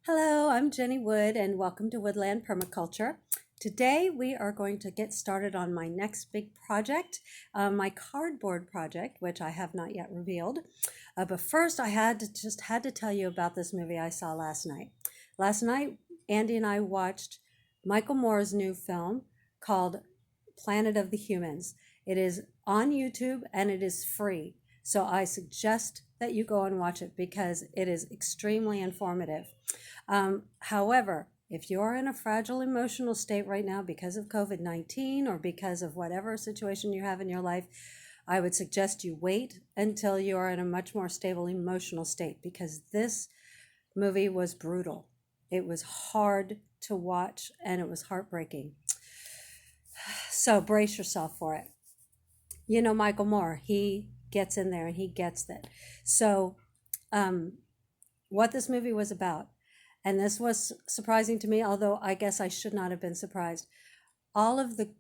Hello, I'm Jenny Wood and welcome to Woodland Permaculture. Today we are going to get started on my next big project, my cardboard project, which I have not yet revealed. But first I had to tell you about this movie I saw last night. Last night, Andy and I watched Michael Moore's new film called Planet of the Humans. It is on YouTube and it is free. So I suggest that you go and watch it because it is extremely informative. However, if you're in a fragile emotional state right now because of COVID-19 or because of whatever situation you have in your life, I would suggest you wait until you are in a much more stable emotional state because this movie was brutal. It was hard to watch and it was heartbreaking. So brace yourself for it. You know, Michael Moore, he gets in there and he gets it. So, what this movie was about, and this was surprising to me, although I guess I should not have been surprised. All of the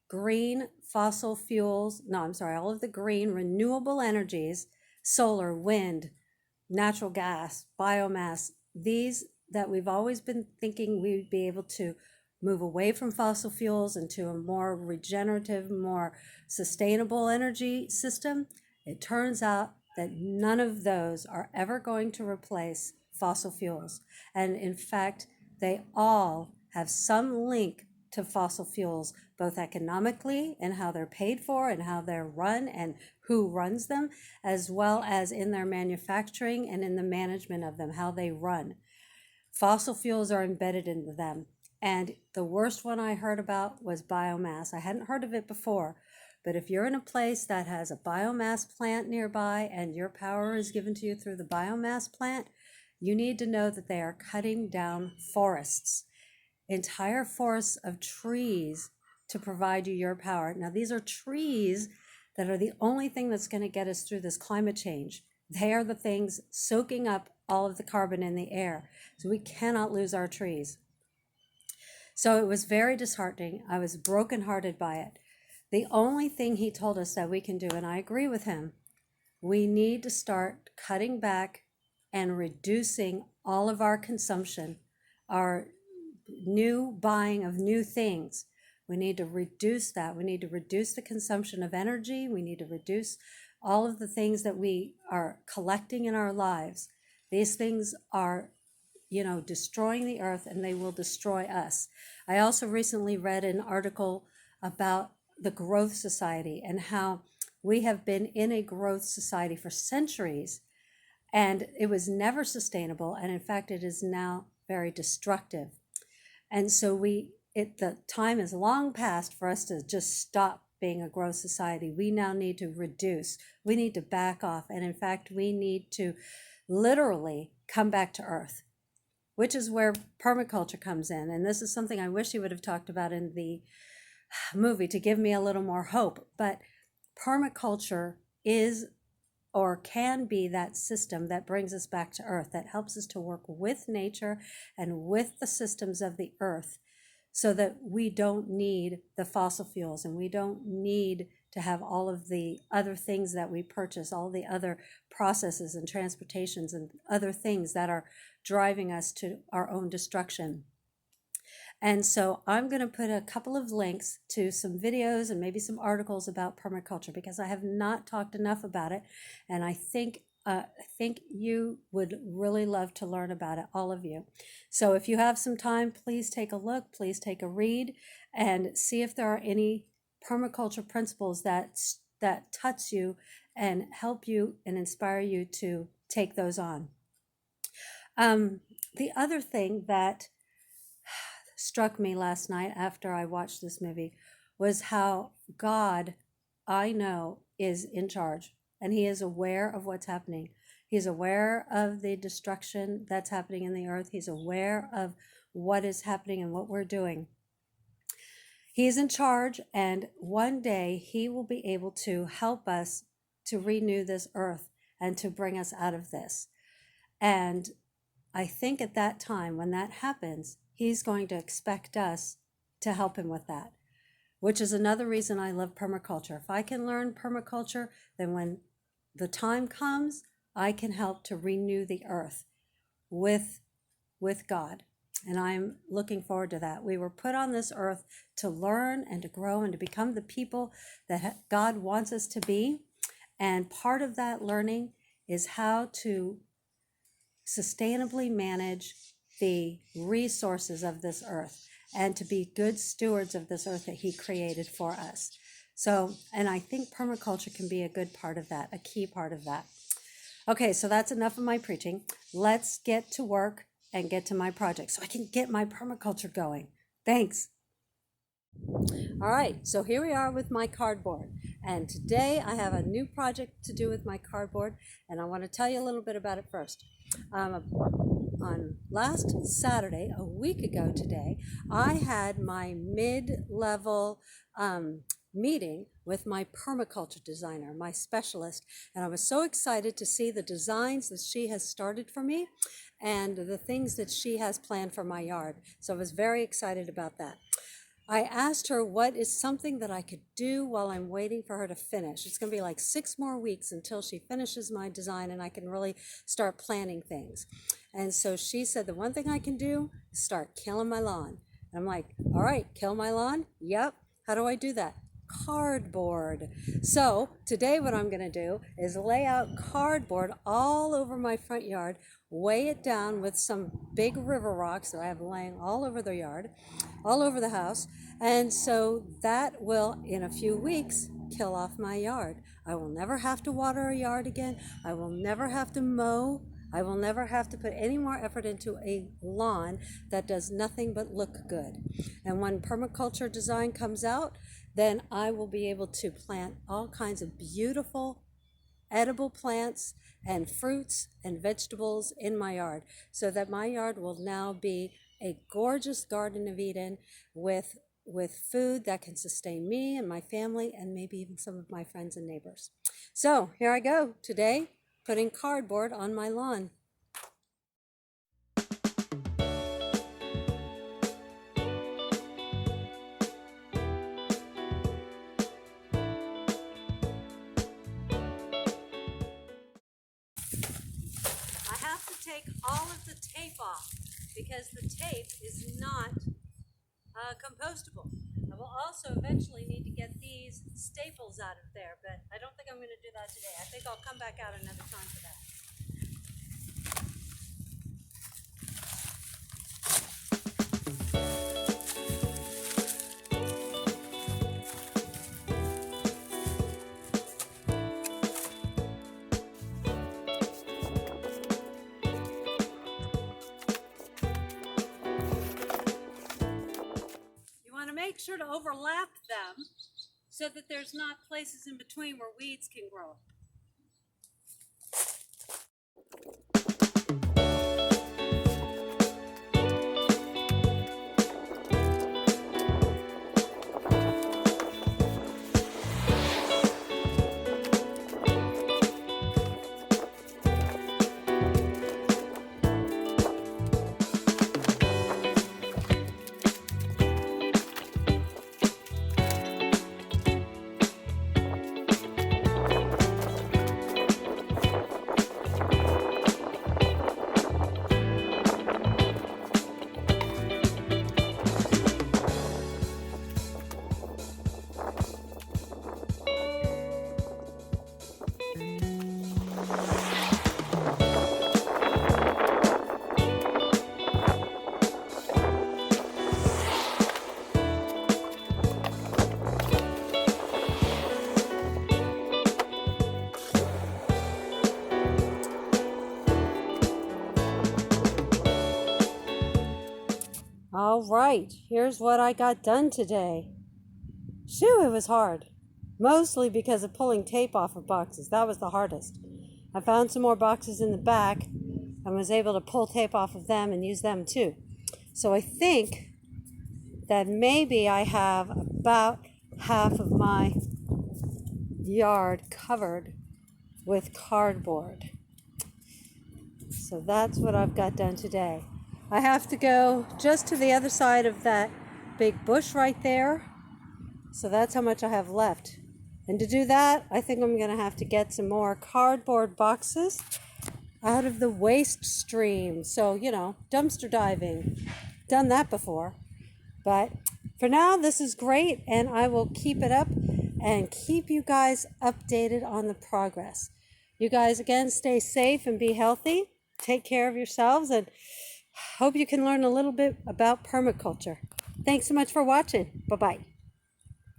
green fossil fuels, no, I'm sorry, all of the green renewable energies, solar, wind, natural gas, biomass, these that we've always been thinking we'd be able to move away from fossil fuels into a more regenerative, more sustainable energy system, it turns out that none of those are ever going to replace fossil fuels. And in fact, they all have some link to fossil fuels, both economically and how they're paid for and how they're run and who runs them, as well as in their manufacturing and in the management of them, how they run. Fossil fuels are embedded into them. And the worst one I heard about was biomass. I hadn't heard of it before, but if you're in a place that has a biomass plant nearby and your power is given to you through the biomass plant, you need to know that they are cutting down forests, entire forests of trees to provide you your power. Now, these are trees that are the only thing that's going to get us through this climate change. They are the things soaking up all of the carbon in the air. So we cannot lose our trees. So it was very disheartening. I was brokenhearted by it. The only thing he told us that we can do, and I agree with him, we need to start cutting back and reducing all of our consumption, our new buying of new things. We need to reduce that. We need to reduce the consumption of energy. We need to reduce all of the things that we are collecting in our lives. These things are, destroying the earth and they will destroy us. I also recently read an article about the growth society and how we have been in a growth society for centuries and it was never sustainable. And in fact, it is now very destructive. And so the time is long past for us to just stop being a growth society. We now need to reduce. We need to back off. And in fact, we need to literally come back to earth, which is where permaculture comes in. And this is something I wish he would have talked about in the movie to give me a little more hope. But permaculture is or can be that system that brings us back to earth, that helps us to work with nature and with the systems of the earth so that we don't need the fossil fuels and we don't need to have all of the other things that we purchase, all the other processes and transportations and other things that are driving us to our own destruction. And so I'm going to put a couple of links to some videos and maybe some articles about permaculture because I have not talked enough about it. And I think you would really love to learn about it, all of you. So if you have some time, please take a look, please take a read and see if there are any permaculture principles that touch you and help you and inspire you to take those on. The other thing that struck me last night after I watched this movie was how God, I know, is in charge and he is aware of what's happening. He's aware of the destruction that's happening in the earth. He's aware of what is happening and what we're doing. He's in charge, and one day he will be able to help us to renew this earth and to bring us out of this. And I think at that time, when that happens, he's going to expect us to help him with that, which is another reason I love permaculture. If I can learn permaculture, then when the time comes, I can help to renew the earth with with God. And I'm looking forward to that. We were put on this earth to learn and to grow and to become the people that God wants us to be. And part of that learning is how to sustainably manage the resources of this earth and to be good stewards of this earth that He created for us. So, and I think permaculture can be a good part of that, a key part of that. Okay, so that's enough of my preaching. Let's get to work and get to my project so I can get my permaculture going. Thanks. All right, so here we are with my cardboard. And today I have a new project to do with my cardboard, and I want to tell you a little bit about it first. On last Saturday, a week ago today, I had my mid-level meeting with my permaculture designer, my specialist, and I was so excited to see the designs that she has started for me and the things that she has planned for my yard. So I was very excited about that. I asked her what is something that I could do while I'm waiting for her to finish. It's going to be like 6 more weeks until she finishes my design and I can really start planning things. And so she said, the one thing I can do is start killing my lawn. And I'm like, all right, kill my lawn? Yep. How do I do that? Cardboard. So today what I'm going to do is lay out cardboard all over my front yard, weigh it down with some big river rocks that I have laying all over the yard, all over the house, and so that will, in a few weeks, kill off my yard. I will never have to water a yard again. I will never have to mow. I will never have to put any more effort into a lawn that does nothing but look good. And when permaculture design comes out, then I will be able to plant all kinds of beautiful edible plants and fruits and vegetables in my yard, so that my yard will now be a gorgeous Garden of Eden with food that can sustain me and my family and maybe even some of my friends and neighbors. So here I go today, putting cardboard on my lawn. I have to take all of the tape off because the tape is not compostable. I will also eventually need to get these staples out of there, but I don't think I'm going to do that today. I think I'll come back out another time for that. Make sure to overlap them so that there's not places in between where weeds can grow. All right, here's what I got done today. Shoo, it was hard. Mostly because of pulling tape off of boxes. That was the hardest. I found some more boxes in the back and was able to pull tape off of them and use them too. So I think that maybe I have about half of my yard covered with cardboard. So that's what I've got done today. I have to go just to the other side of that big bush right there. So that's how much I have left. And to do that, I think I'm going to have to get some more cardboard boxes out of the waste stream. So, dumpster diving. Done that before. But for now, this is great, and I will keep it up and keep you guys updated on the progress. You guys, again, stay safe and be healthy. Take care of yourselves, and hope you can learn a little bit about permaculture. Thanks so much for watching. Bye-bye.